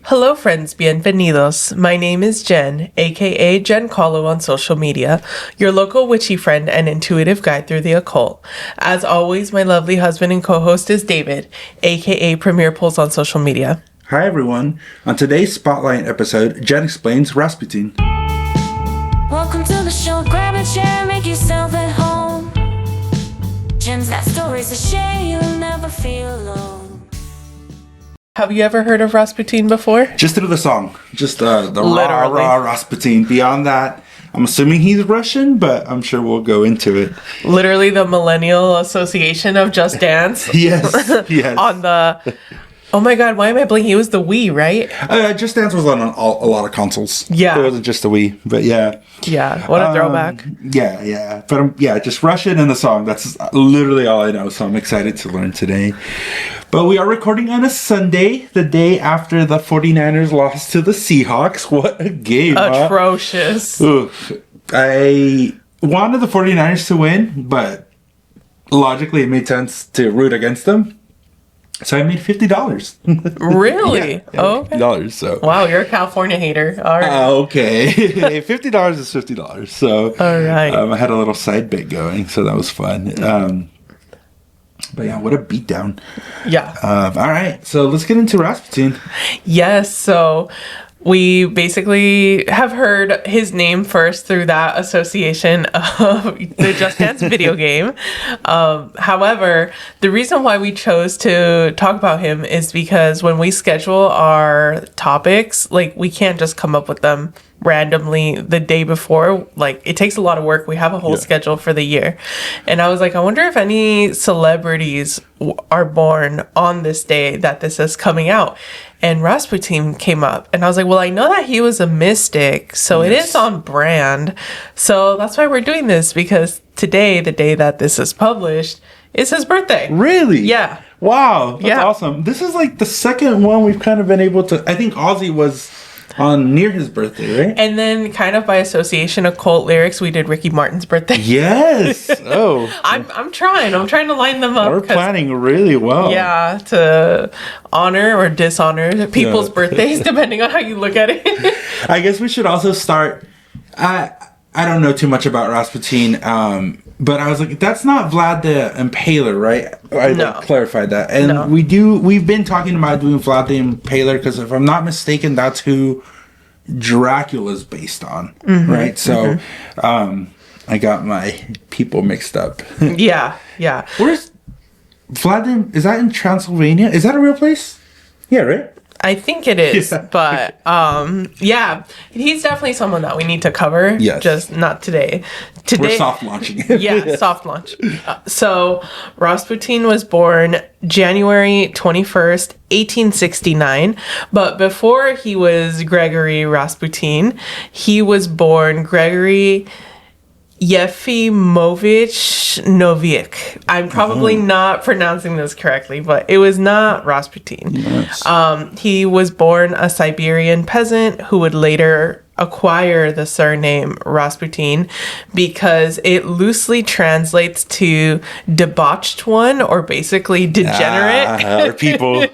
Hello friends, bienvenidos. My name is Jen, aka Jen Colo on social media, your local witchy friend and intuitive guide through the occult. As always, my lovely husband and co-host is David, aka Premier Pulse on social media. Hi everyone. On today's Spotlight episode, Jen explains Rasputin. Welcome to the show. Grab a chair, make yourself at home. Jen's got stories to share, you'll never feel alone. Have you ever heard of Rasputin before? Just through the song. Just the rah Rasputin. Beyond that, I'm assuming he's Russian, but I'm sure we'll go into it. Literally the Millennial Association of Just Dance. Yes, yes. On the... Oh my god, why am I blinking? It was the Wii, right? Just Dance was on a lot of consoles. Yeah. It wasn't just the Wii, but yeah. Yeah, what a throwback. Yeah. But just Russian and the song. That's literally all I know, so I'm excited to learn today. But we are recording on a Sunday, the day after the 49ers lost to the Seahawks. What a game, Atrocious. Huh? I wanted the 49ers to win, but logically it made sense to root against them. So I made $50. Really? Yeah, oh, okay. $50. So wow, you're a California hater. All right. Okay. $50 is $50. So all right. I had a little side bit going, so that was fun. But yeah, what a beatdown. Yeah. All right, so let's get into Rasputin. Yes, so we basically have heard his name first through that association of the Just Dance video game. However, the reason why we chose to talk about him is because when we schedule our topics, like we can't just come up with them randomly the day before. Like it takes a lot of work. We have a whole schedule for the year. And I was like, I wonder if any celebrities are born on this day that this is coming out. And Rasputin came up, and I was like, well, I know that he was a mystic, so it is on brand. So that's why we're doing this, because today, the day that this is published, is his birthday. Really? Yeah. Wow, that's awesome. This is like the second one we've kind of been able to, I think Ozzy was on near his birthday, right? And then kind of by association, occult lyrics, we did Ricky Martin's birthday. Yes. Oh. I'm trying to line them up. We're planning really well. Yeah, to honor or dishonor people's birthdays, depending on how you look at it. I guess we should also start. I don't know too much about Rasputin, but I was like, that's not Vlad the Impaler, right? I clarified that. And we've been talking about doing Vlad the Impaler because if I'm not mistaken, that's who Dracula's based on, right? So I got my people mixed up. Yeah. Where's Vlad? Is that in Transylvania? Is that a real place? Yeah, right? I think it is, but yeah, he's definitely someone that we need to cover. Yes. Just not today. We're soft launching it. Yeah, soft launch. So Rasputin was born January 21st, 1869. But before he was Gregory Rasputin, he was born Gregory Yefimovich Novick. I'm probably not pronouncing this correctly, but it was not Rasputin. Yes. He was born a Siberian peasant who would later acquire the surname Rasputin because it loosely translates to debauched one, or basically degenerate people.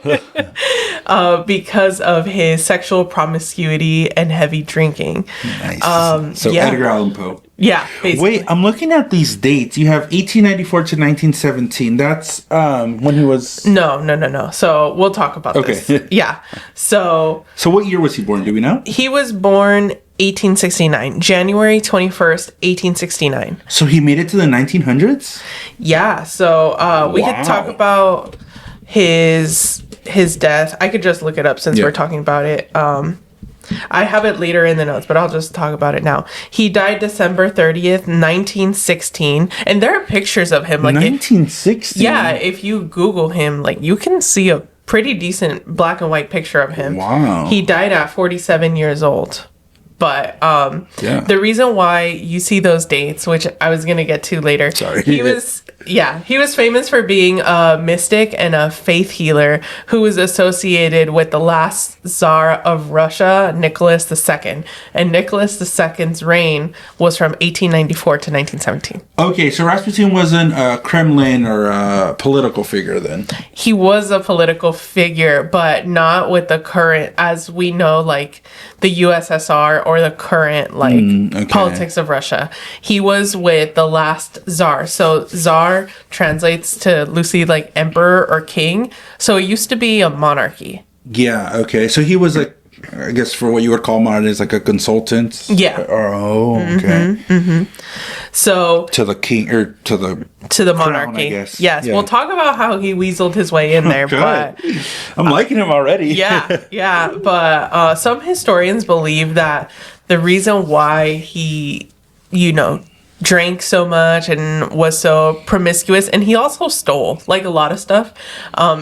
Because of his sexual promiscuity and heavy drinking. Nice. So Edgar Allan Poe. Yeah, basically. Wait, I'm looking at these dates. You have 1894 to 1917. That's when he was... No. So we'll talk about this. Yeah. So what year was he born? Do we know? He was born 1869. January 21st, 1869. So he made it to the 1900s? Yeah. So we could talk about his death. I could just look it up since we're talking about it. I have it later in the notes, but I'll just talk about it now. He died December 30th, 1916. And there are pictures of him. 1916? Yeah, if you Google him, you can see a pretty decent black and white picture of him. Wow. He died at 47 years old. But the reason why you see those dates, which I was going to get to later, he was famous for being a mystic and a faith healer who was associated with the last Tsar of Russia, Nicholas II. And Nicholas II's reign was from 1894 to 1917. Okay, so Rasputin wasn't a Kremlin or a political figure then? He was a political figure, but not with the current, as we know, like the USSR or the current politics of Russia. He was with the last Tsar. So Tsar translates to loosely like emperor or king. So it used to be a monarchy. Yeah, okay. So he was like, I guess for what you would call modern is like a consultant. Yeah. Okay. So to the king or to the monarchy. Crown, I guess. Yes. Yeah. We'll talk about how he weaseled his way in there. But I'm liking him already. yeah. But some historians believe that the reason why he, drank so much and was so promiscuous, and he also stole like a lot of stuff,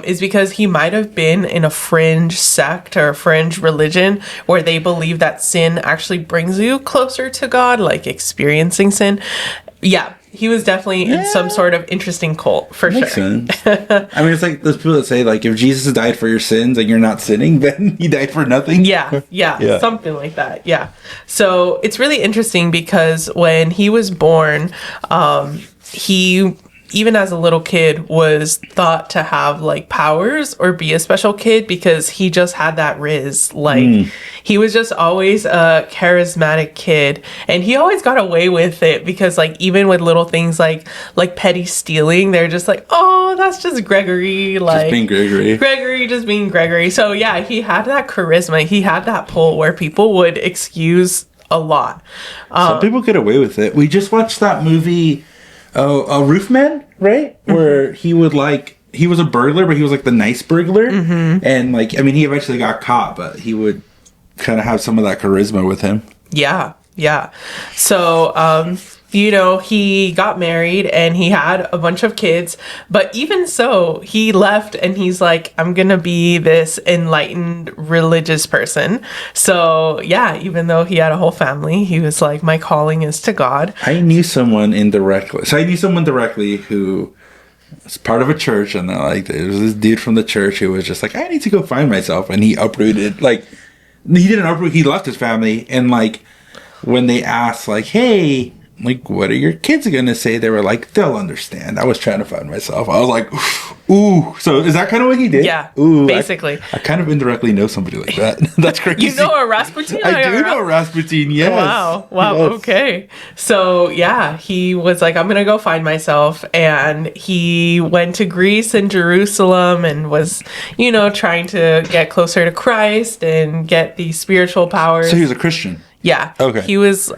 is because he might have been in a fringe sect or a fringe religion where they believe that sin actually brings you closer to God, like experiencing sin. Yeah, he was definitely in some sort of interesting cult for Makes sure. Sense. I mean, it's like those people that say like if Jesus died for your sins and you're not sinning, then he died for nothing. Yeah, something like that. Yeah. So it's really interesting because when he was born, he, even as a little kid, was thought to have like powers or be a special kid because he just had that riz. Like he was just always a charismatic kid, and he always got away with it because like even with little things like petty stealing, they're just like, oh, that's just Gregory, like just being Gregory just being Gregory. So yeah, he had that charisma, he had that pull where people would excuse a lot. Some people get away with it. We just watched that movie, a Roofman, right? Where he was a burglar, but he was like the nice burglar. And like, I mean, he eventually got caught, but he would kind of have some of that charisma with him. Yeah. So, he got married and he had a bunch of kids, but even so, he left and he's like, I'm gonna be this enlightened religious person. So yeah, even though he had a whole family, he was like, my calling is to God. I knew someone indirectly. So I knew someone directly who was part of a church, and there was this dude from the church who was just like, I need to go find myself, and he uprooted. Like, he didn't uproot. He left his family, and like when they asked, like, hey, like, what are your kids gonna say? They were like, they'll understand. I was trying to find myself. I was like, ooh. So is that kind of what he did? Yeah, ooh, basically. I kind of indirectly know somebody like that. That's crazy. You know a Rasputin? I do know Rasputin, yes. Wow, yes. Okay. So yeah, he was like, I'm gonna go find myself, and he went to Greece and Jerusalem and was, trying to get closer to Christ and get these spiritual powers. So he was a Christian? Yeah. Okay. He was,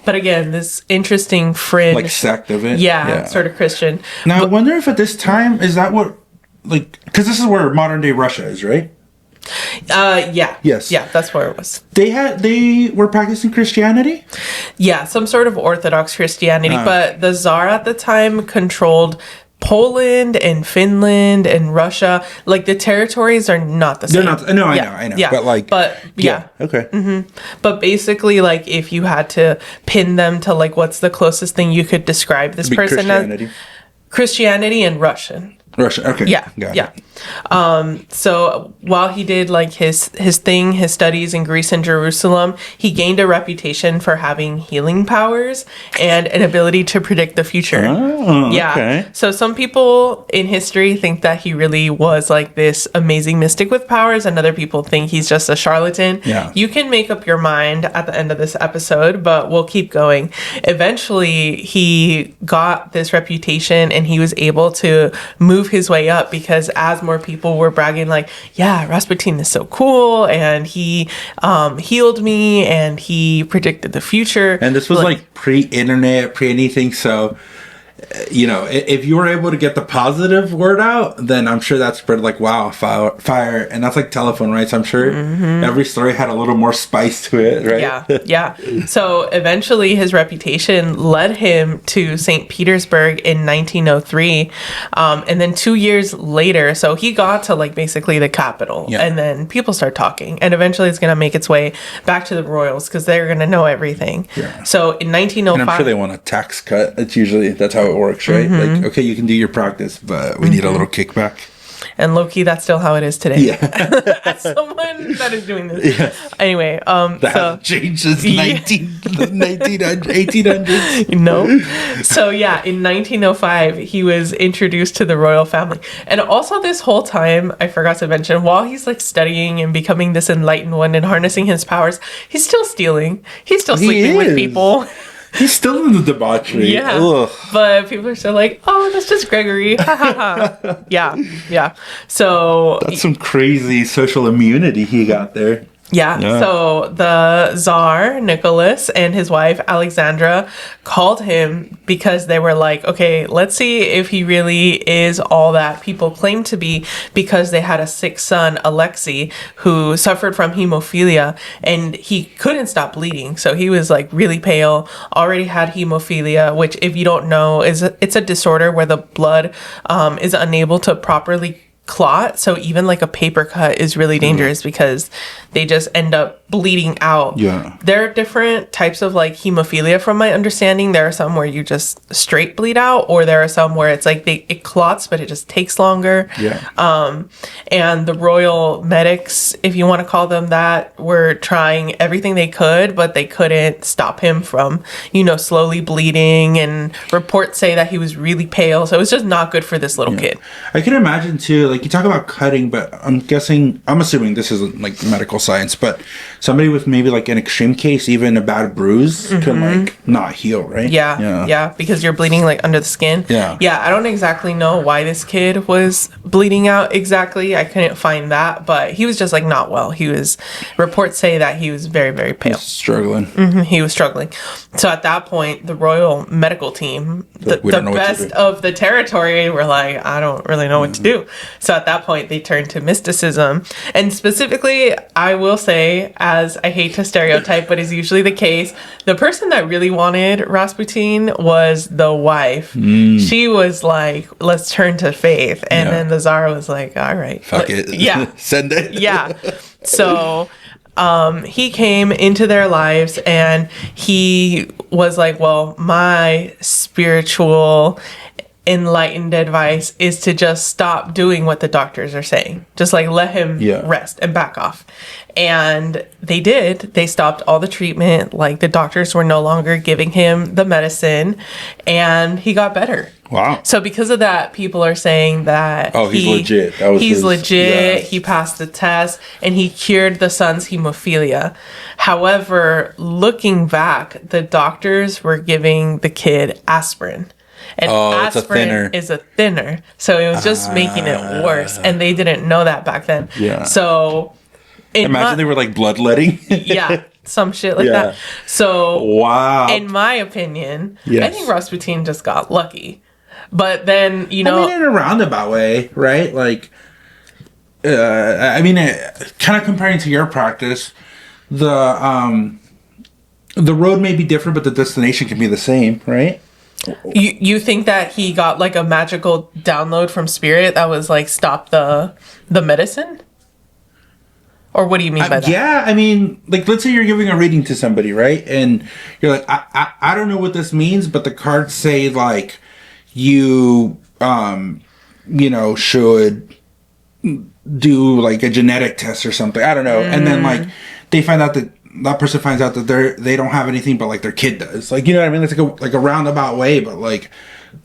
but again, this interesting fringe. Like sect of it? Yeah, sort of Christian. Now, I wonder if at this time, is that what, like, because this is where modern day Russia is, right? Yeah. Yes. Yeah, that's where it was. They were practicing Christianity? Yeah, some sort of Orthodox Christianity, but the Tsar at the time controlled Poland and Finland and Russia. Like, the territories are not the same. They're not. No, I know. Yeah. But yeah. Okay. But basically, like, if you had to pin them to like what's the closest thing you could describe this person as, Christianity and Russian. Russia. Okay. Yeah. Got yeah. It. So while he did like his thing, his studies in Greece and Jerusalem, he gained a reputation for having healing powers and an ability to predict the future. Oh, yeah. Okay. So some people in history think that he really was like this amazing mystic with powers, and other people think he's just a charlatan. Yeah. You can make up your mind at the end of this episode, but we'll keep going. Eventually, he got this reputation and he was able to move his way up because as more people were bragging like, yeah, Rasputin is so cool and he healed me and he predicted the future. And this was like pre-internet, pre-anything, so if you were able to get the positive word out, then I'm sure that spread like wildfire. And that's like telephone, right? So I'm sure every story had a little more spice to it, right? Yeah. So eventually his reputation led him to St. Petersburg in 1903. And then 2 years later, so he got to like basically the capital. Yeah. And then people start talking. And eventually it's going to make its way back to the royals because they're going to know everything. Yeah. So in 1905... And I'm sure they want a tax cut. That's how it works, right? Like, okay, you can do your practice, but we need a little kickback. And low-key, that's still how it is today. Yeah. As someone that is doing this. Yeah. Anyway, that hasn't changed since 1800s. No. So yeah, in 1905, he was introduced to the royal family. And also this whole time, I forgot to mention, while he's like studying and becoming this enlightened one and harnessing his powers, he's still stealing. He's still sleeping with people. He's still in the debauchery. Yeah. Ugh. But people are still like, oh, that's just Gregory. Ha ha ha. Yeah. So that's some crazy social immunity he got there. Yeah. So the Tsar, Nicholas, and his wife, Alexandra, called him because they were like, okay, let's see if he really is all that people claim to be, because they had a sick son, Alexei, who suffered from hemophilia and he couldn't stop bleeding. So he was like really pale, already had hemophilia, which if you don't know, it's a disorder where the blood is unable to properly clot. So even like a paper cut is really dangerous because they just end up bleeding out. Yeah. There are different types of like hemophilia from my understanding. There are some where you just straight bleed out, or there are some where it's like it clots but it just takes longer. Yeah. And the royal medics, if you want to call them that, were trying everything they could, but they couldn't stop him from, slowly bleeding, and reports say that he was really pale. So it was just not good for this little kid. I can imagine too, like you talk about cutting, but I'm assuming this isn't like medical science, but somebody with maybe like an extreme case, even a bad bruise can like not heal, right? Yeah, because you're bleeding like under the skin. Yeah, I don't exactly know why this kid was bleeding out exactly. I couldn't find that, but he was just like not well. Reports say that he was very, very pale. Struggling. He was struggling. So at that point, the royal medical team, the best of the territory, were like, I don't really know what to do. So at that point, they turned to mysticism. And specifically, I will say, as I hate to stereotype, but is usually the case, the person that really wanted Rasputin was the wife. She was like, let's turn to faith. And then the Tsar was like, all right. Fuck it. Yeah. Send it. Yeah. So he came into their lives and he was like, well, my spiritual enlightened advice is to just stop doing what the doctors are saying. Just like let him rest and back off. And they did. They stopped all the treatment. Like the doctors were no longer giving him the medicine and he got better. Wow. So because of that, people are saying that he's legit. He's legit. He passed the test and he cured the son's hemophilia. However, looking back, the doctors were giving the kid aspirin. And aspirin is a thinner. So it was just making it worse. And they didn't know that back then. Yeah. So imagine they were like bloodletting. Yeah. Some shit like that. So wow. In my opinion, I think Rasputin just got lucky. But then, in a roundabout way, right? Like, kind of comparing to your practice, the road may be different, but the destination can be the same, right? You think that he got like a magical download from spirit that was like stop the medicine? Or what do you mean by that? Yeah, like let's say you're giving a reading to somebody, right? And you're like, I don't know what this means, but the cards say like you should do like a genetic test or something. I don't know. And then like they find out that person finds out that they don't have anything, but like their kid does. Like, you know what I mean? It's like a roundabout way, but like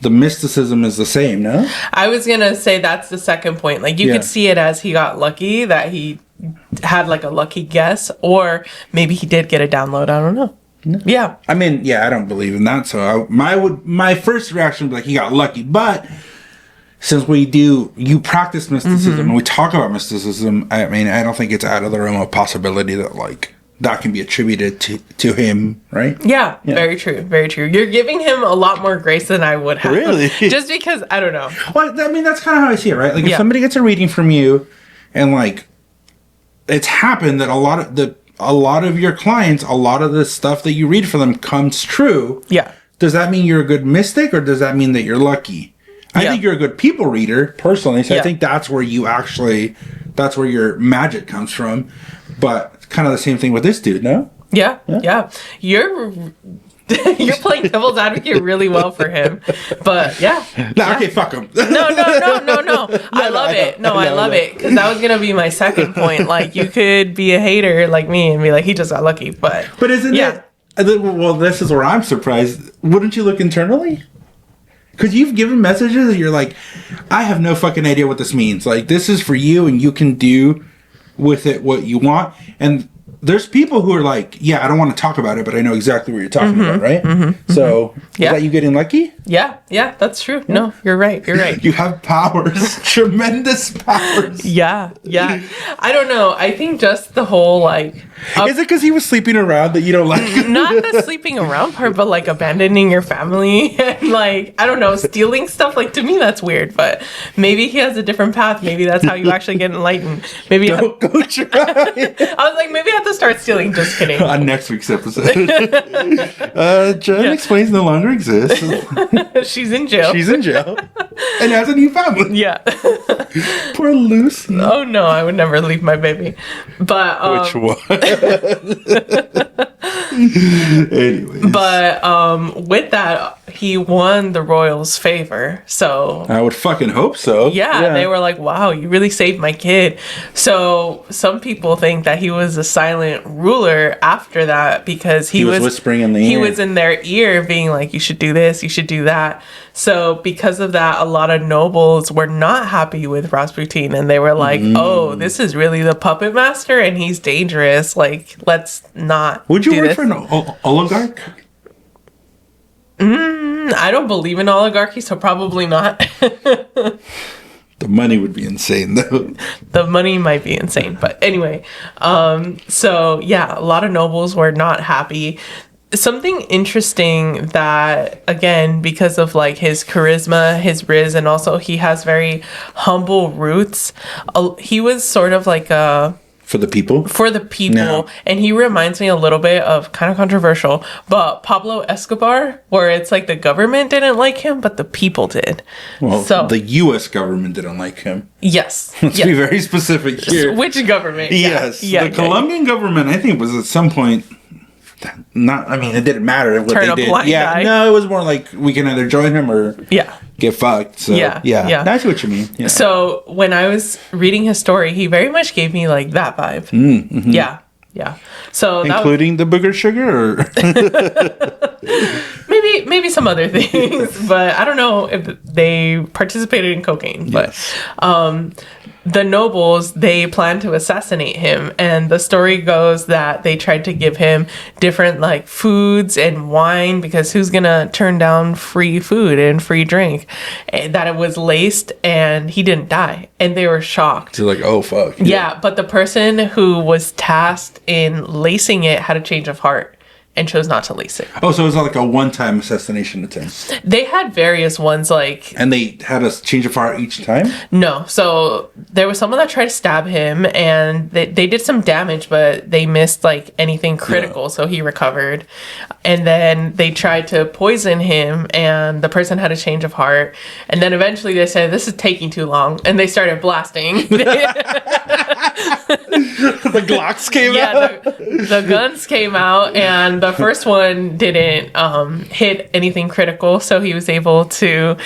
the mysticism is the same, no? I was gonna say that's the second point. Like you could see it as he got lucky, that he had like a lucky guess, or maybe he did get a download. I don't know. No. Yeah. I don't believe in that. So my first reaction would be like he got lucky, but since you practice mysticism and we talk about mysticism, I don't think it's out of the realm of possibility that like that can be attributed to him, right? Yeah, very true. Very true. You're giving him a lot more grace than I would have. Really? Just because, I don't know. Well, I mean, that's kind of how I see it, right? Like, if somebody gets a reading from you and, like, it's happened that a lot of your clients, a lot of the stuff that you read for them comes true. Yeah. Does that mean you're a good mystic, or does that mean that you're lucky? I think you're a good people reader, personally. So I think that's where that's where your magic comes from. But kind of the same thing with this dude, no? Yeah. You're playing devil's advocate really well for him. But Okay, fuck him. No. I love it. I love it. Because that was going to be my second point. Like, you could be a hater like me and be like, he just got lucky. But isn't it? Well, this is where I'm surprised. Wouldn't you look internally? Because you've given messages and you're like, I have no fucking idea what this means. Like, this is for you and you can do with it what you want. And there's people who are like, I don't want to talk about it, but I know exactly what you're talking about, right? So, is that you getting lucky? Yeah, that's true. Yeah. No, you're right. You have powers, tremendous powers. Yeah. I don't know. I think just the whole, like... is it because he was sleeping around that you don't like? Not the sleeping around part, but, like, abandoning your family and, like, I don't know, stealing stuff. Like, to me, that's weird, but maybe he has a different path. Maybe that's how you actually get enlightened. Maybe go try. I was like, maybe I have to start stealing. Just kidding. On next week's episode. Jen explains no longer exists. She's in jail. And has a new family. Yeah. Poor Lucy. Oh, no, I would never leave my baby. But, which one? Anyways. But, with that, he won the royals' favor. So I would fucking hope so. Yeah, they were like, wow, you really saved my kid. So some people think that he was a silent ruler after that because he was whispering in the ear. He was in their ear being like, you should do this, you should do that. So because of that, a lot of nobles were not happy with Rasputin, and they were like, oh, this is really the puppet master and he's dangerous. Like, let's not Would you do work this. for an oligarch? I don't believe in oligarchy, so probably not. The money would be insane, though. The money might be insane, but anyway. So yeah, a lot of nobles were not happy. Something interesting that, again, because of like his charisma, his riz, and also he has very humble roots. He was sort of like a... For the people? For the people. No. And he reminds me a little bit of, kind of controversial, but Pablo Escobar, where it's like the government didn't like him, but the people did. Well, the U.S. government didn't like him. Yes. Let's be very specific here. Which government? Yes. The Colombian government, I think, was at some point... it didn't matter what Turn they a did. blind eye. No, it was more like we can either join him or get fucked. So, yeah. I see what you mean. Yeah. So when I was reading his story, he very much gave me like that vibe. Mm-hmm. Yeah. So including the booger sugar, or maybe some other things, but I don't know if they participated in cocaine. Yes. But the nobles, they planned to assassinate him, and the story goes that they tried to give him different like foods and wine, because who's gonna turn down free food and free drink, and that it was laced, and he didn't die, and they were shocked. So like, oh fuck. Yeah, but the person who was tasked in lacing it had a change of heart and chose not to lace it. Oh, so it was like a one-time assassination attempt. They had various ones, like... And they had a change of heart each time? No. So there was someone that tried to stab him, and they did some damage, but they missed, like, anything critical, so he recovered. And then they tried to poison him, and the person had a change of heart. And then eventually they said, this is taking too long, and they started blasting. The Glocks came out? The guns came out, and the first one didn't hit anything critical, so he was able to,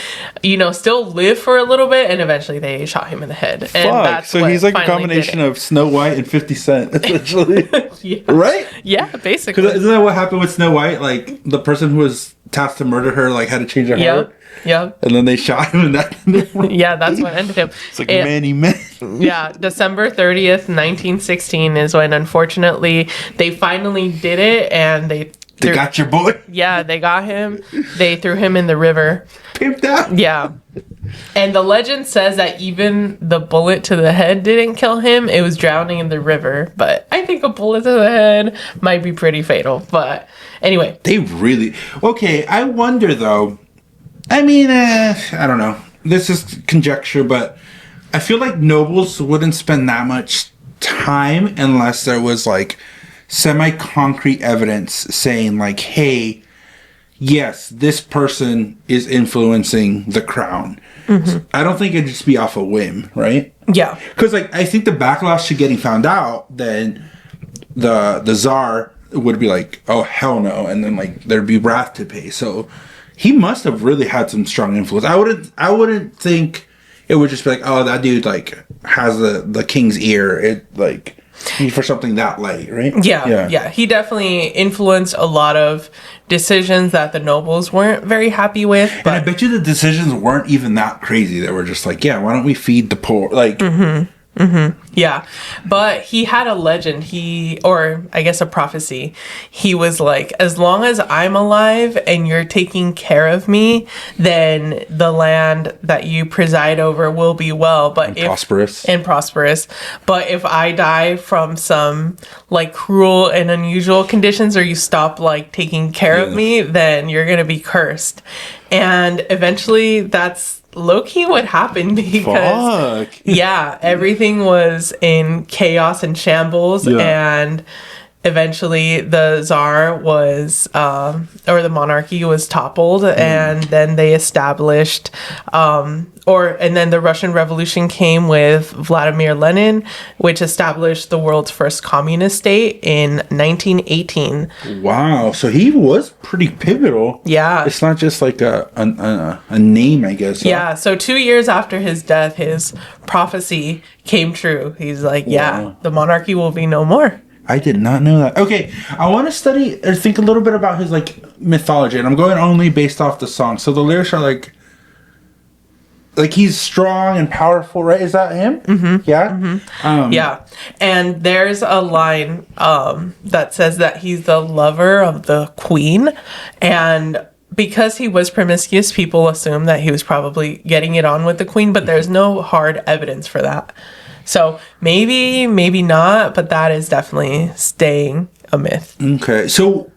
still live for a little bit, and eventually they shot him in the head. And that's so he's like a combination of Snow White and 50 Cent, essentially. Yeah. Right? Yeah, basically. Because isn't that what happened with Snow White? Like, the person who was tasked to murder her, like, had to change her heart? Yep. And then they shot him, and that... Yeah, that's what ended him. It's like man. Yeah, December 30th, 1916 is when, unfortunately, they finally did it, and they got your boy? Yeah, they got him. They threw him in the river. Pimped out? Yeah. And the legend says that even the bullet to the head didn't kill him. It was drowning in the river. But I think a bullet to the head might be pretty fatal. But anyway. They really... Okay, I wonder, though. I mean, I don't know. This is conjecture, but I feel like nobles wouldn't spend that much time unless there was, like, semi-concrete evidence saying, like, hey... yes, this person is influencing the crown. Mm-hmm. I don't think it'd just be off a whim, right? Yeah. Because, like, I think the backlash to getting found out, then the Tsar would be like, oh, hell no. And then, like, there'd be wrath to pay. So he must have really had some strong influence. I wouldn't think it would just be like, oh, that dude, like, has the king's ear. It, like... for something that light, right? Yeah. He definitely influenced a lot of decisions that the nobles weren't very happy with. But... and I bet you the decisions weren't even that crazy. They were just like, yeah, why don't we feed the poor? Like... Yeah, but he had a legend, or I guess a prophecy. He was like, as long as I'm alive and you're taking care of me, then the land that you preside over will be well. But prosperous. But if I die from some like cruel and unusual conditions, or you stop like taking care of me, then you're gonna be cursed. And eventually that's low-key what happened, because everything was in chaos and shambles, and eventually the Tsar was or the monarchy was toppled, and then they established and then the Russian Revolution came with Vladimir Lenin, which established the world's first communist state in 1918. Wow, so he was pretty pivotal. Yeah. It's not just like a name, I guess. Yeah, so 2 years after his death, his prophecy came true. He's like, the monarchy will be no more. I did not know that. Okay, I want to study or think a little bit about his like mythology, and I'm going only based off the song. So the lyrics are like he's strong and powerful, right? Is that him? Mm-hmm. Yeah. Mm-hmm. Yeah, and there's a line that says that he's the lover of the queen, and because he was promiscuous, people assume that he was probably getting it on with the queen, but there's no hard evidence for that. So maybe not, but that is definitely staying a myth. Okay. So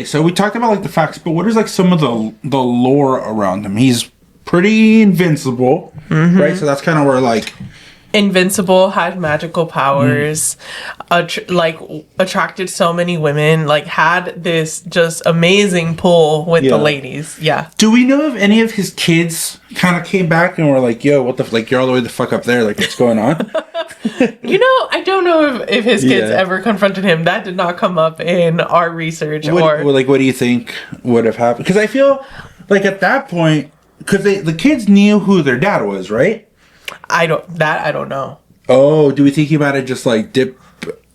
so we talked about like the facts, but what is like some of the lore around him? He's pretty invincible, right? So that's kind of where like invincible, had magical powers, attracted so many women, like had this just amazing pull with the ladies. Yeah. Do we know if any of his kids kind of came back and were like, yo, what the like, you're all the way the fuck up there, like what's going on? I don't know if his kids ever confronted him. That did not come up in our research. What do you think would have happened? Because I feel like at that point, because the kids knew who their dad was, right? I don't know. Oh, do we think he might have just like dipped,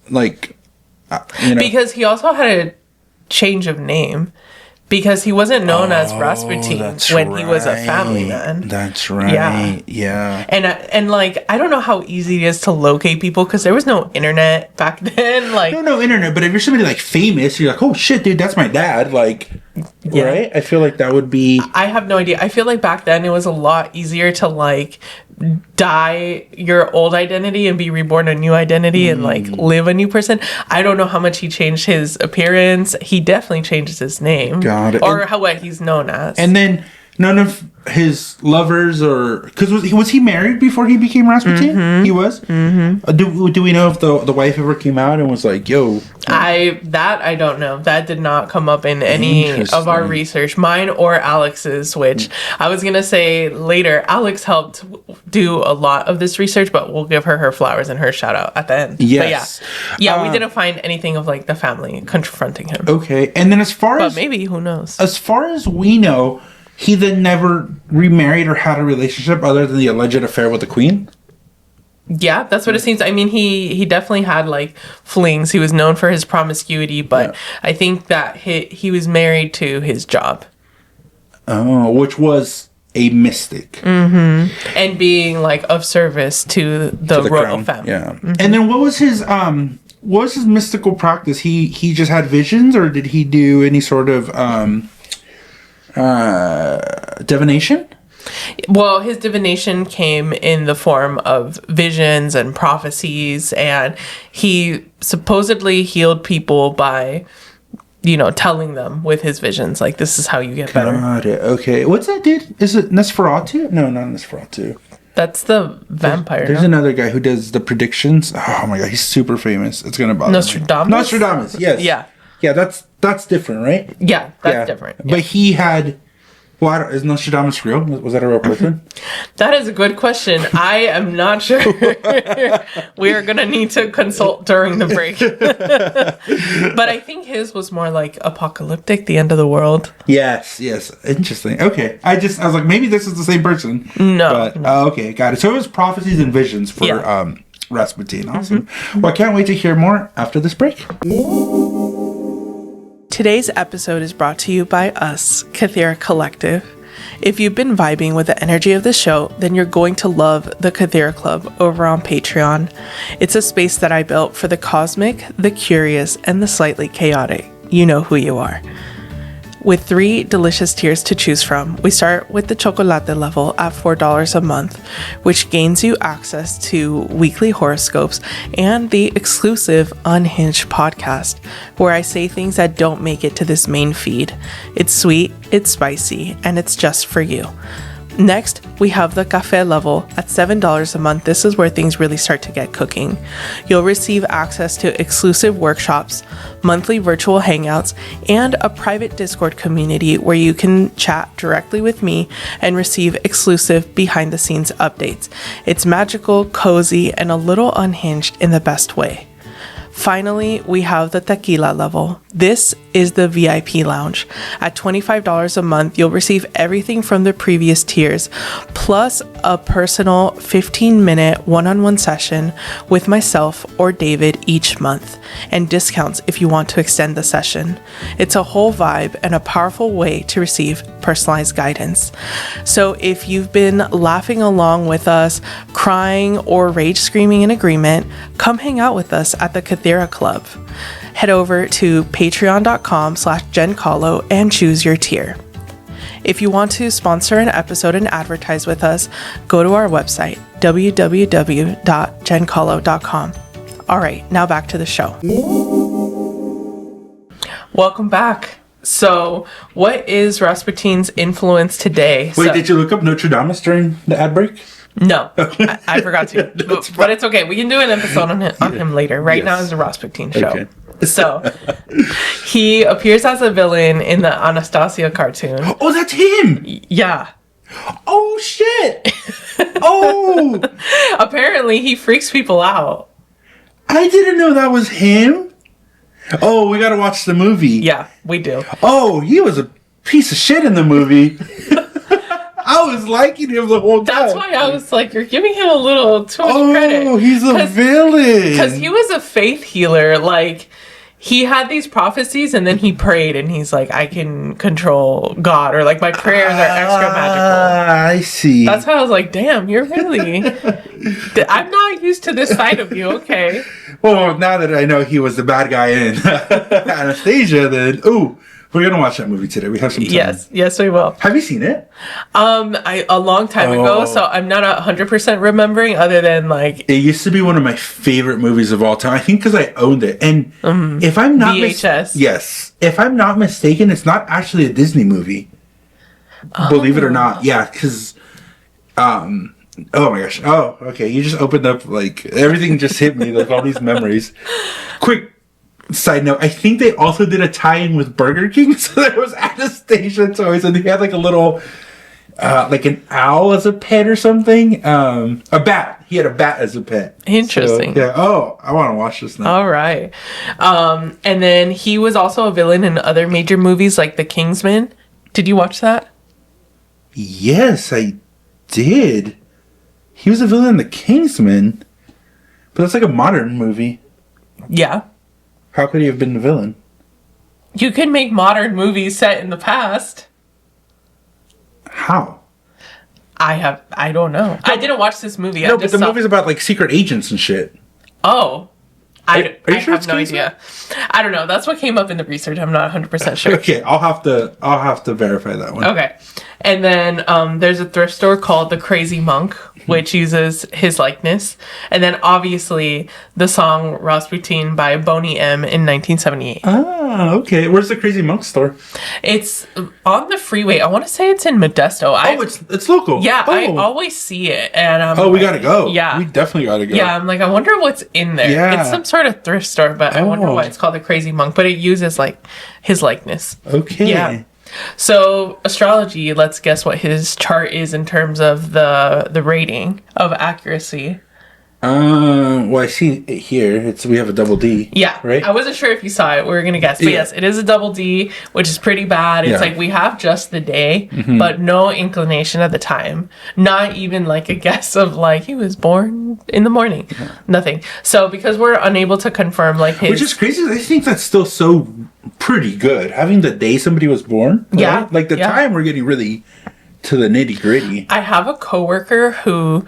like, because he also had a change of name, because he wasn't known as Rasputin when he was a family man. That's right. Yeah. And like, I don't know how easy it is to locate people, because there was no internet back then. Like, no internet, but if you're somebody like famous, you're like, oh shit, dude, that's my dad. Like, right? I feel like that would be. I have no idea. I feel like back then it was a lot easier to like die your old identity and be reborn a new identity and like live a new person. I don't know how much he changed his appearance. He definitely changed his name. Got it. Or what he's known as. And then none of his lovers, or because was he married before he became Rasputin? Mm-hmm. He was. Mm-hmm. Do we know if the wife ever came out and was like, "Yo"? I don't know. That did not come up in any of our research, mine or Alex's. Which I was gonna say later. Alex helped do a lot of this research, but we'll give her flowers and her shout out at the end. Yes. But yeah, we didn't find anything of like the family confronting him. Okay, and then but maybe, who knows? As far as we know, he then never remarried or had a relationship other than the alleged affair with the queen? Yeah, that's what it seems. I mean, he definitely had like flings. He was known for his promiscuity, but I think that he was married to his job. Oh, which was a mystic. Mm-hmm. And being like of service to the royal crown. family. Yeah. Mm-hmm. And then what was his mystical practice? He just had visions, or did he do any sort of divination? Well, his divination came in the form of visions and prophecies, and he supposedly healed people by, telling them with his visions, like, this is how you get better. Got it. Okay. What's that dude? Is it Nosferatu? No, not Nosferatu. That's the vampire. There's another guy who does the predictions. Oh my god, he's super famous. It's gonna bother Nostradamus? me. Nostradamus, yes. Yeah. Yeah, that's different, right? Yeah, that's different. Yeah. But he had... Well, is Nostradamus real? Was that a real person? That is a good question. I am not sure. We are going to need to consult during the break. But I think his was more like apocalyptic, the end of the world. Yes. Interesting. Okay. I was like, maybe this is the same person. No. Okay, got it. So it was prophecies and visions for Rasputin. Awesome. Well, I can't wait to hear more after this break. Today's episode is brought to you by us, Kythera Collective. If you've been vibing with the energy of the show, then you're going to love the Kythera Club over on Patreon. It's a space that I built for the cosmic, the curious, and the slightly chaotic. You know who you are. With 3 delicious tiers to choose from, we start with the chocolate level at $4 a month, which gains you access to weekly horoscopes and the exclusive Unhinged podcast, where I say things that don't make it to this main feed. It's sweet, it's spicy, and it's just for you. Next, we have the cafe level at $7 a month. This is where things really start to get cooking. You'll receive access to exclusive workshops, monthly virtual hangouts, and a private Discord community where you can chat directly with me and receive exclusive behind-the-scenes updates. It's magical, cozy, and a little unhinged in the best way. Finally, we have the tequila level. This is the VIP lounge. At $25 a month, you'll receive everything from the previous tiers, plus a personal 15-minute one-on-one session with myself or David each month, and discounts if you want to extend the session. It's a whole vibe and a powerful way to receive personalized guidance. So if you've been laughing along with us, crying or rage screaming in agreement, come hang out with us at the Kythera Club. Head over to patreon.com/JenCalo and choose your tier. If you want to sponsor an episode and advertise with us, go to our website, www.jencalo.com. All right, now back to the show. Welcome back. So, what is Rasputin's influence today? Wait, did you look up Nostradamus during the ad break? No, I forgot to. But it's okay. We can do an episode on him later. Right now is the Rasputin show. Okay. So, he appears as a villain in the Anastasia cartoon. Oh, that's him! Yeah. Oh, shit! Oh! Apparently, he freaks people out. I didn't know that was him. Oh, we gotta watch the movie. Yeah, we do. Oh, he was a piece of shit in the movie. I was liking him the whole time. That's why I was like, you're giving him a little too much credit. Oh, he's a villain. Because he was a faith healer. Like, he had these prophecies and then he prayed and he's like, I can control God, or like my prayers are extra magical. I see. That's how I was like, damn, you're really... I'm not used to this side of you, okay. Well, now that I know he was the bad guy in Anastasia, then, we're gonna watch that movie today. We have some time. Yes, we will. Have you seen it? A long time ago, so I'm not 100% remembering. Other than like, it used to be one of my favorite movies of all time. I think because I owned it, and if I'm not VHS, if I'm not mistaken, it's not actually a Disney movie. Believe it or not, yeah, because oh my gosh, okay, you just opened up like everything just hit me, like all these memories. Quick side note, I think they also did a tie-in with Burger King, so there was Anastasia toys, and they had like a little, like an owl as a pet or something. A bat. He had a bat as a pet. Interesting. So, yeah. Oh, I want to watch this now. All right. And then he was also a villain in other major movies like The Kingsman. Did you watch that? Yes, I did. He was a villain in The Kingsman, but that's like a modern movie. Yeah. How could he have been the villain? You can make modern movies set in the past. How? I don't know. I didn't watch this movie. No, but the movie's about like secret agents and shit. Oh. I Are you sure have no idea. I don't know. That's what came up in the research. I'm not 100% sure. Okay, I'll have to verify that one. Okay. And then there's a thrift store called The Crazy Monk, which uses his likeness. And then obviously the song Rasputin by Boney M in 1978. Ah, okay. Where's the Crazy Monk store? It's on the freeway. I want to say it's in Modesto. It's local. Yeah, oh. I always see it. And we gotta go. Yeah. We definitely gotta go. Yeah, I'm like, I wonder what's in there. Yeah. It's some sort of thrift store, but I wonder why it's called The Crazy Monk. But it uses like his likeness. Okay. Yeah. So astrology, let's guess what his chart is in terms of the rating of accuracy. Well, I see it here. We have a double D. Yeah. Right? I wasn't sure if you saw it. We were going to guess. But yes, it is a double D, which is pretty bad. It's like we have just the day, but no inclination at the time. Not even like a guess of like he was born in the morning. Yeah. Nothing. So because we're unable to confirm like his... Which is crazy. I think that's still so pretty good. Having the day somebody was born. Right? Yeah. Like the time we're getting really to the nitty gritty. I have a coworker who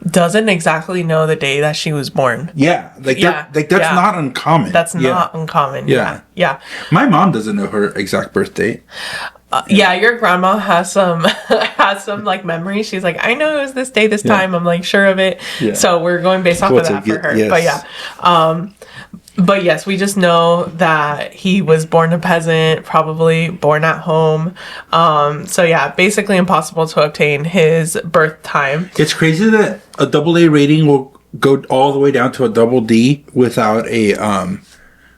doesn't exactly know the day that she was born. Yeah, that's not uncommon. That's not uncommon. Yeah. My mom doesn't know her exact birth date. Your grandma has some like memories. She's like, I know it was this day, this time. I'm like sure of it. Yeah. So we're going based off of that for her. Yes. But yeah. But yes, we just know that he was born a peasant, probably born at home. So yeah, basically impossible to obtain his birth time. It's crazy that a double A rating will go all the way down to a double D without a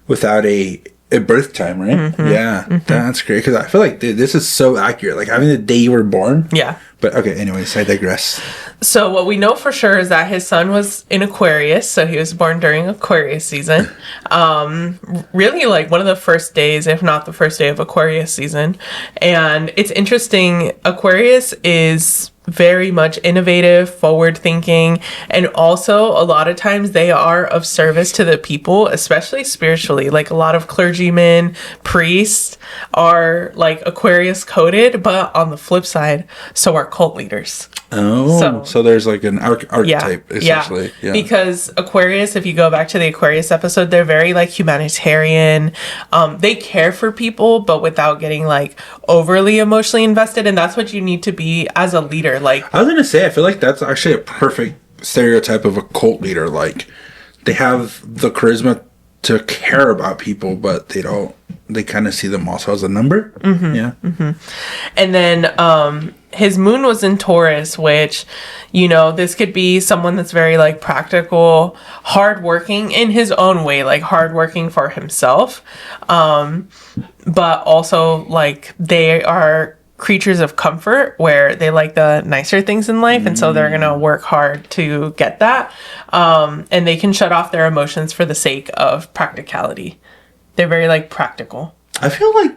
birth time, right? Mm-hmm. That's great because I feel like this is so accurate. Like having the day you were born. Yeah. But okay, anyways, I digress. So what we know for sure is that his sun was in Aquarius, so he was born during Aquarius season. Really like one of the first days, if not the first day of Aquarius season. And it's interesting, Aquarius is very much innovative, forward thinking, and also a lot of times they are of service to the people, especially spiritually. Like a lot of clergymen, priests are like Aquarius coded, but on the flip side, so are cult leaders. Oh, so there's like an archetype essentially. Yeah. Because Aquarius, if you go back to the Aquarius episode, they're very like humanitarian. They care for people, but without getting like overly emotionally invested. And that's what you need to be as a leader. Like I was gonna say, I feel like that's actually a perfect stereotype of a cult leader. Like they have the charisma to care about people, but they kind of see them also as a number. Mm-hmm. Yeah. Mm-hmm. And then his moon was in Taurus, which, this could be someone that's very like practical, hardworking in his own way, like hardworking for himself. But also like they are creatures of comfort where they like the nicer things in life. And so they're going to work hard to get that. And they can shut off their emotions for the sake of practicality. They're very like practical. I feel like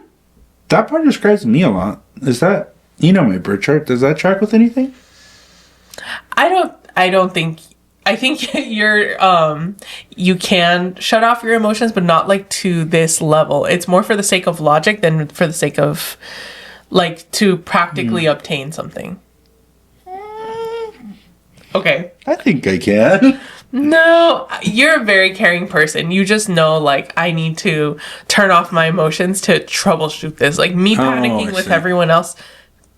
that part describes me a lot. Is that, my birth chart, does that track with anything? I think you can shut off your emotions, but not like to this level. It's more for the sake of logic than for the sake of like to practically obtain something. Okay. I think I can. No, you're a very caring person. You just know, like, I need to turn off my emotions to troubleshoot this. Like, me panicking with everyone else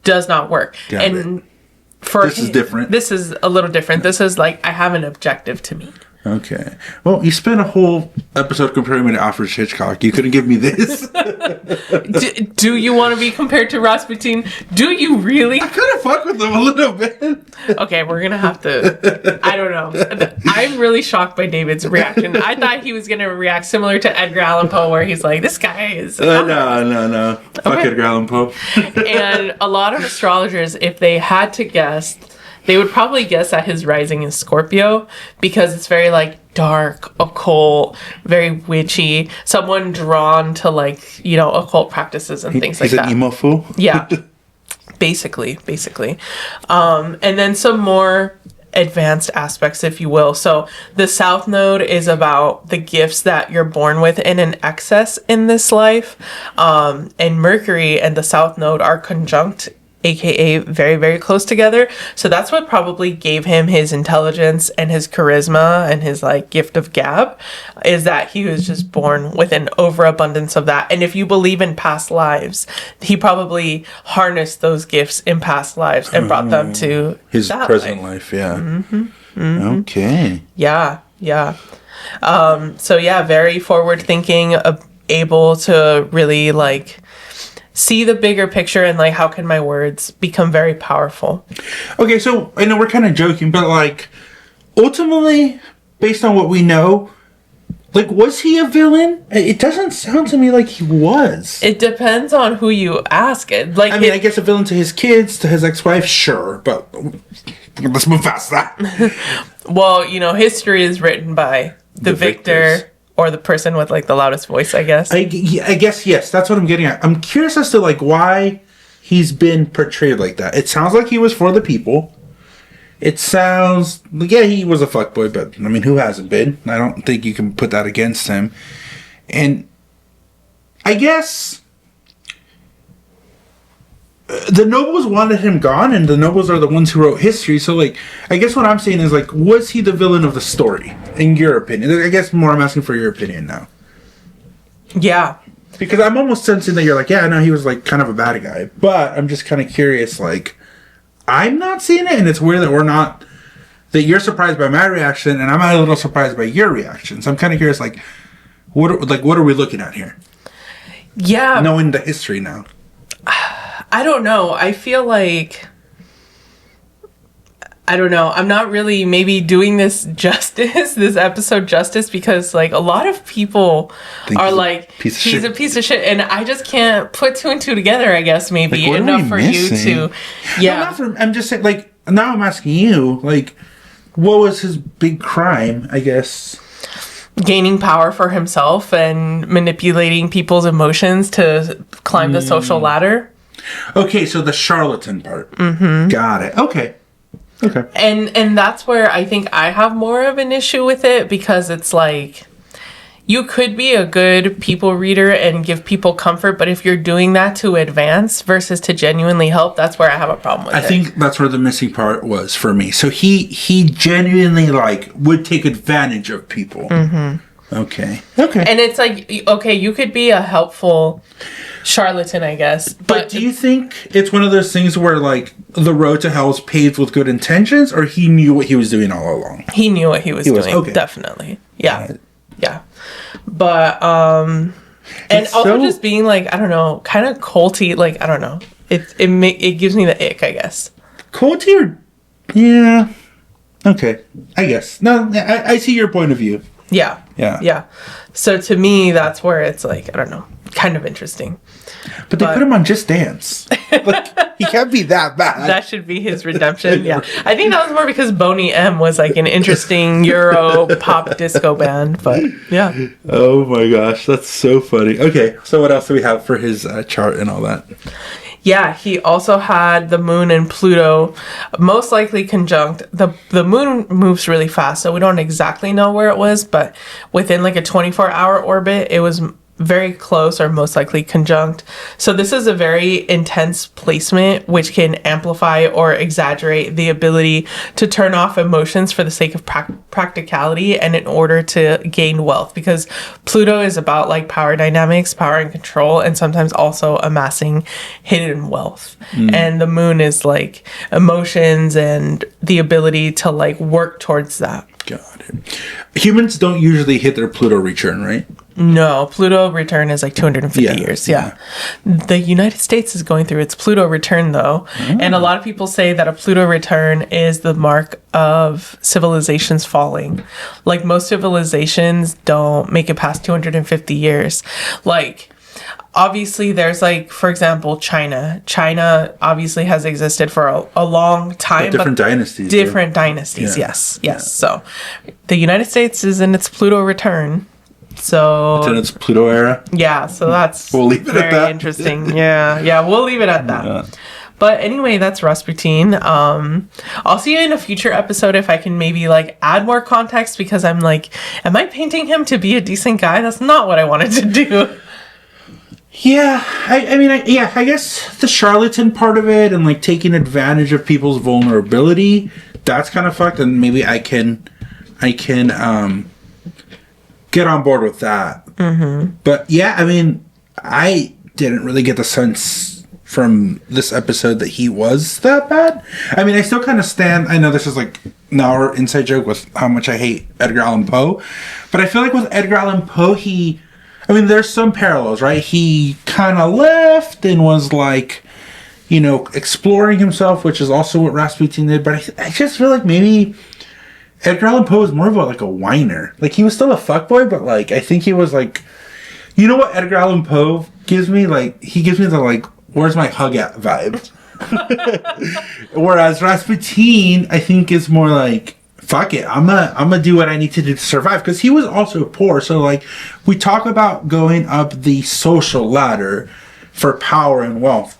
does not work. This is different. This is a little different. This is like, I have an objective to meet. Okay. Well, you spent a whole episode comparing me to Alfred Hitchcock. You couldn't give me this. Do you want to be compared to Rasputin? Do you really? I kind of fuck with him a little bit. Okay, we're going to have to... I don't know. I'm really shocked by David's reaction. I thought he was going to react similar to Edgar Allan Poe, where he's like, this guy is... No. Fuck Edgar Allan Poe. And a lot of astrologers, if they had to guess... They would probably guess that his rising is Scorpio because it's very like dark, occult, very witchy. Someone drawn to like, occult practices and things like that. He's an emo fool? Yeah. Basically. And then some more advanced aspects, if you will. So the South Node is about the gifts that you're born with in an excess in this life. And Mercury and the South Node are conjunct aka very, very close together. So that's what probably gave him his intelligence and his charisma and his like gift of gab, is that he was just born with an overabundance of that. And if you believe in past lives, he probably harnessed those gifts in past lives and brought them to his present life. Yeah. Okay. Yeah. So yeah, very forward thinking, able to really like see the bigger picture and like how can my words become very powerful. Okay, so I know we're kind of joking, but like ultimately, based on what we know, like was he a villain? It doesn't sound to me like he was. It depends on who you ask it. Like, I mean, I guess a villain to his kids, to his ex-wife, sure, but let's move past that. Well, you know, history is written by the victor. Victors. Or the person with, like, the loudest voice, I guess. I guess, yes. That's what I'm getting at. I'm curious as to, like, why he's been portrayed like that. It sounds like he was for the people. It sounds... Yeah, he was a fuckboy, but, I mean, who hasn't been? I don't think you can put that against him. And I guess... the nobles wanted him gone, and the nobles are the ones who wrote history. So, like, I guess what I'm saying is, like, was he the villain of the story, in your opinion? I guess more I'm asking for your opinion now. Yeah. Because I'm almost sensing that you're like, yeah, no, he was, like, kind of a bad guy. But I'm just kind of curious, like, I'm not seeing it, and it's weird that we're not... that you're surprised by my reaction, and I'm a little surprised by your reaction. So I'm kind of curious, like, what are we looking at here? Yeah. Knowing the history now. I don't know. I feel like... I don't know. I'm not really maybe doing this episode justice, because like a lot of people are like, he's a piece of shit, and I just can't put two and two together, I guess, maybe like, enough for missing? You to... Yeah. No, I'm just saying, like, now I'm asking you, like, what was his big crime, I guess? Gaining power for himself and manipulating people's emotions to climb the social ladder. Okay, so the charlatan part. Mm-hmm. Got it. Okay. And that's where I think I have more of an issue with it, because it's like, you could be a good people reader and give people comfort, but if you're doing that to advance versus to genuinely help, that's where I have a problem with it. I think that's where the missing part was for me. So he genuinely, like, would take advantage of people. Mm-hmm. Okay. And it's like, okay, you could be a helpful charlatan, I guess. But do you think it's one of those things where, like, the road to hell is paved with good intentions, or he knew what he was doing all along? He knew what he was doing, okay. Definitely. Yeah. Yeah. But, and also just being, like, I don't know, kind of culty, like, I don't know. It gives me the ick, I guess. Culty or... Yeah. Okay. I guess. No, I see your point of view. Yeah. So to me, that's where it's like, I don't know, kind of interesting. But they put him on Just Dance. Like, he can't be that bad. That should be his redemption. Yeah. I think that was more because Boney M was like an interesting Euro pop disco band. But yeah. Oh my gosh, that's so funny. Okay, so what else do we have for his chart and all that? Yeah, he also had the moon and Pluto most likely conjunct. The moon moves really fast, so we don't exactly know where it was, but within like a 24-hour orbit, it was very close or most likely conjunct. So this is a very intense placement, which can amplify or exaggerate the ability to turn off emotions for the sake of practicality and in order to gain wealth, because Pluto is about like power dynamics, power and control, and sometimes also amassing hidden wealth. And the moon is like emotions and the ability to like work towards that. Got it. Humans don't usually hit their Pluto return, right? No, Pluto return is like 250 years. Yeah. The United States is going through its Pluto return, though. And a lot of people say that a Pluto return is the mark of civilizations falling. Like, most civilizations don't make it past 250 years. Like, obviously, there's like, for example, China. China obviously has existed for a long time. But different dynasties. Different dynasties, yes. So the United States is in its Pluto return. So it's in its Pluto era. Yeah, so that's we'll leave it very at that. Interesting. Yeah, we'll leave it at that. Yeah. But anyway, that's Rasputin. I'll see you in a future episode if I can maybe like add more context, because I'm like, am I painting him to be a decent guy? That's not what I wanted to do. Yeah, I mean, I guess the charlatan part of it and like taking advantage of people's vulnerability, that's kind of fucked, and maybe I can get on board with that. Mm-hmm. But yeah, I mean, I didn't really get the sense from this episode that he was that bad. I mean, I still kind of stand. I know this is like now our inside joke with how much I hate Edgar Allan Poe, but I feel like with Edgar Allan Poe, I mean, there's some parallels, right? He kind of left and was like, you know, exploring himself, which is also what Rasputin did. But I just feel like maybe Edgar Allan Poe is more of a whiner. Like, he was still a fuckboy, but like, I think he was like, you know what Edgar Allan Poe gives me? Like, he gives me the like, where's my hug at vibe. Whereas Rasputin, I think, is more like, fuck it, I'm gonna do what I need to do to survive, because he was also poor. So like, we talk about going up the social ladder for power and wealth,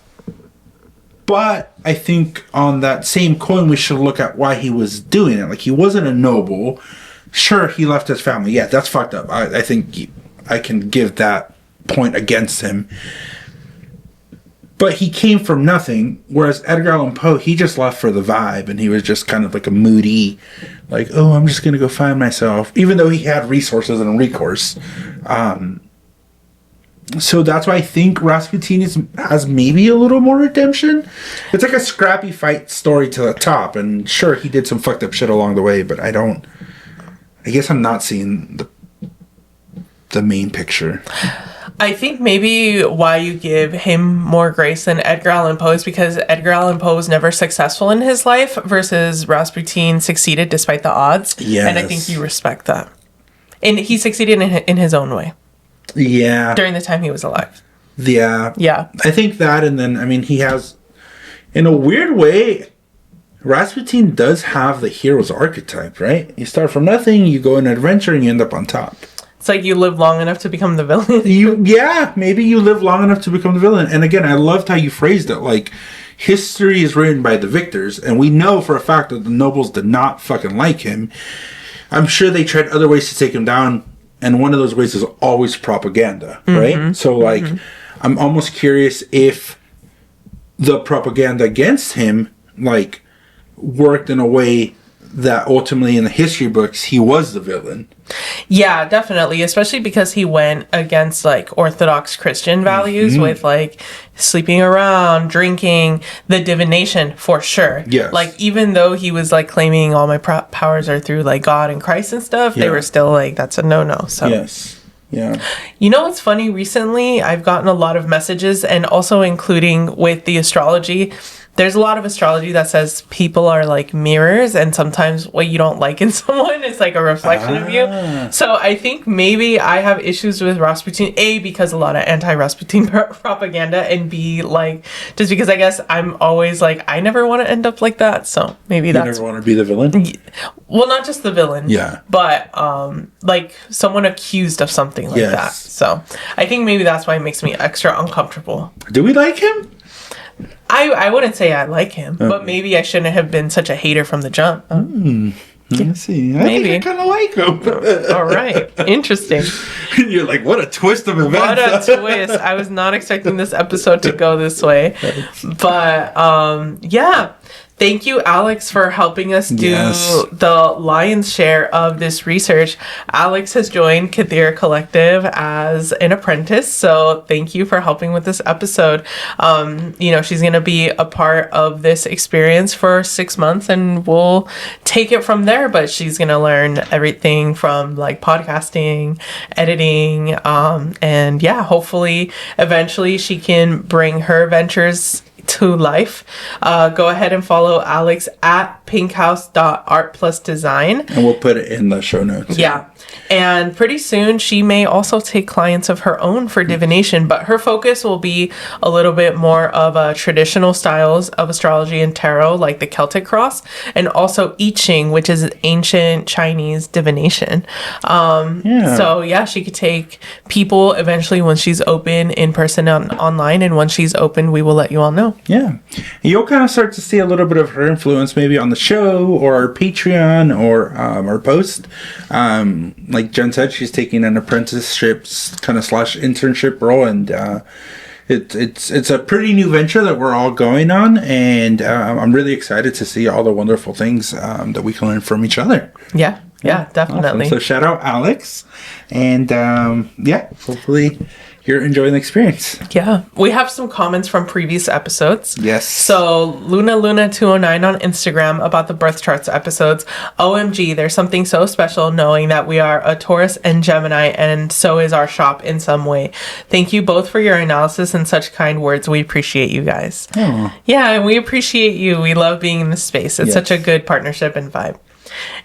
but I think on that same coin we should look at why he was doing it. Like, he wasn't a noble. Sure, he left his family. Yeah, that's fucked up. I think I can give that point against him. But he came from nothing, whereas Edgar Allan Poe, he just left for the vibe, and he was just kind of like a moody, like, oh, I'm just going to go find myself, even though he had resources and recourse. So that's why I think Rasputin has maybe a little more redemption. It's like a scrappy fight story to the top, and sure, he did some fucked up shit along the way, but I guess I'm not seeing the main picture. I think maybe why you give him more grace than Edgar Allan Poe is because Edgar Allan Poe was never successful in his life versus Rasputin succeeded despite the odds. Yes. And I think you respect that. And he succeeded in his own way. Yeah. During the time he was alive. Yeah. Yeah. I think that, and then, I mean, he has, in a weird way, Rasputin does have the hero's archetype, right? You start from nothing, you go on an adventure, and you end up on top. It's like you live long enough to become the villain. Maybe you live long enough to become the villain. And again, I loved how you phrased it. Like, history is written by the victors, and we know for a fact that the nobles did not fucking like him. I'm sure they tried other ways to take him down, and one of those ways is always propaganda, right? So, like, I'm almost curious if the propaganda against him, like, worked in a way that ultimately in the history books he was the villain. Yeah, definitely, especially because he went against like Orthodox Christian values with like sleeping around, drinking, the divination for sure. Yes. Like, even though he was like claiming all my powers are through like God and Christ and stuff, they were still like, that's a no-no. So yes. Yeah. You know what's funny? Recently, I've gotten a lot of messages, and also including with the astrology. There's a lot of astrology that says people are like mirrors, and sometimes what you don't like in someone is like a reflection of you. So I think maybe I have issues with Rasputin, A, because a lot of anti-Rasputin propaganda, and B, like, just because I guess I'm always like, I never want to end up like that. So maybe that's... You never want to be the villain? Well, not just the villain. Yeah. But like someone accused of something like that. So I think maybe that's why it makes me extra uncomfortable. Do we like him? I wouldn't say I like him, but maybe I shouldn't have been such a hater from the jump. Let's see. Maybe. I think I kind of like him. All right. Interesting. You're like, what a twist of events. What a twist. I was not expecting this episode to go this way. But, yeah. Thank you, Alex, for helping us do the lion's share of this research. Alex has joined Kythera Collective as an apprentice, so thank you for helping with this episode. You know, she's going to be a part of this experience for 6 months, and we'll take it from there, but she's going to learn everything from, like, podcasting, editing, and, yeah, hopefully, eventually she can bring her ventures to life. Go ahead and follow Alex at pinkhouse.art+design. And we'll put it in the show notes. Yeah. And pretty soon she may also take clients of her own for divination, but her focus will be a little bit more of traditional styles of astrology and tarot, like the Celtic cross, and also I Ching, which is ancient Chinese divination. So yeah, she could take people eventually when she's open in person and online, and once she's open, we will let you all know. Yeah. You'll kind of start to see a little bit of her influence maybe on the show or our Patreon or our post. Like Jen said, she's taking an apprenticeship kind of / internship role, and it's a pretty new venture that we're all going on, and I'm really excited to see all the wonderful things that we can learn from each other. Yeah, definitely. Awesome. So shout out Alex, and hopefully you're enjoying the experience. Yeah. We have some comments from previous episodes. Yes. So Luna209 on Instagram about the birth charts episodes. OMG, there's something so special knowing that we are a Taurus and Gemini, and so is our shop in some way. Thank you both for your analysis and such kind words. We appreciate you guys. Aww. Yeah, and we appreciate you. We love being in this space. It's such a good partnership and vibe.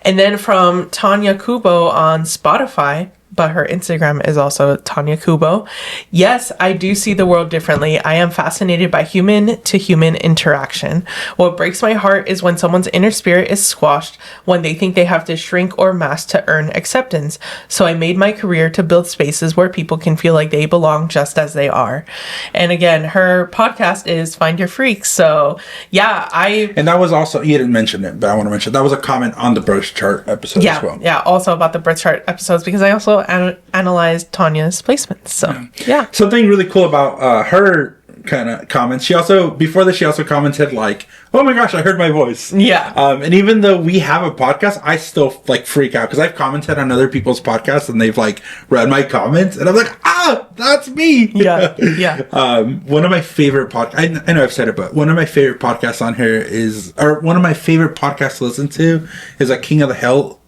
And then from Tanya Kubo on Spotify, but her Instagram is also Tanya Kubo. Yes, I do see the world differently. I am fascinated by human-to-human interaction. What breaks my heart is when someone's inner spirit is squashed when they think they have to shrink or mask to earn acceptance. So I made my career to build spaces where people can feel like they belong just as they are. And again, her podcast is Find Your Freaks. So yeah, And that was also, you didn't mention it, but I want to mention, that was a comment on the birth chart episode as well. Yeah, also about the birth chart episodes, because I also analyzed Tanya's placements. So yeah. Something really cool about her kind of comments. She also, before this, she also commented like, "Oh my gosh, I heard my voice." Yeah. And even though we have a podcast, I still like freak out because I've commented on other people's podcasts and they've like read my comments and I'm like, that's me. Yeah. Yeah. One of my favorite I know I've said it, but one of my favorite podcasts on here one of my favorite podcasts to listen to is a King of the Hill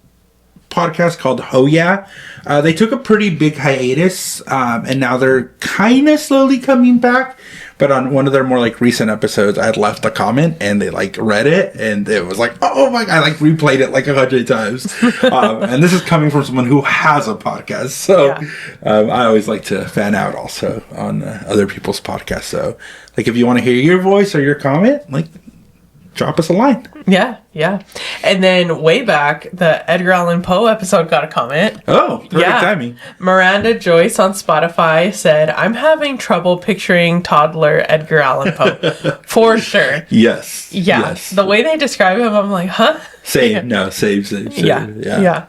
podcast called Oh Yeah. They took a pretty big hiatus, and now they're kind of slowly coming back. But on one of their more like recent episodes, I had left a comment and they like read it, and it was like, oh my god, I like replayed it like 100 times. And this is coming from someone who has a podcast, so I always like to fan out also on other people's podcasts. So like if you want to hear your voice or your comment, like drop us a line. Yeah. And then way back, the Edgar Allan Poe episode got a comment. Oh, perfect timing. Miranda Joyce on Spotify said, I'm having trouble picturing toddler Edgar Allan Poe. For sure. Yes. Yeah. Yes. The way they describe him, I'm like, huh? Same. No, same. Yeah.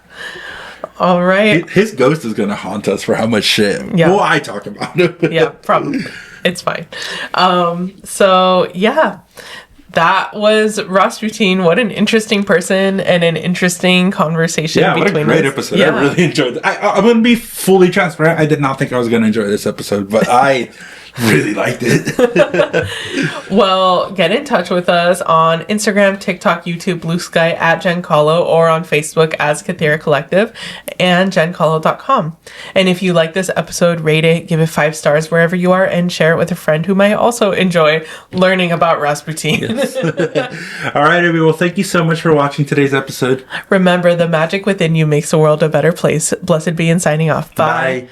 All right. His ghost is going to haunt us for how much shit. Yeah. Well, I talk about it. Yeah, probably. It's fine. So, yeah. That was Rasputin. What an interesting person and an interesting conversation between us. Yeah, what a great episode. Yeah. I really enjoyed it. I'm going to be fully transparent. I did not think I was going to enjoy this episode, but I really liked it. Well, get in touch with us on Instagram, TikTok, YouTube, Blue Sky at Jen Kahlo, or on Facebook as Kythera Collective and jenkahlo.com. And if you like this episode, rate it, give it 5 stars wherever you are, and share it with a friend who might also enjoy learning about Rasputin. Yes. All right, everyone. Well, thank you so much for watching today's episode. Remember, the magic within you makes the world a better place. Blessed be, and signing off. Bye.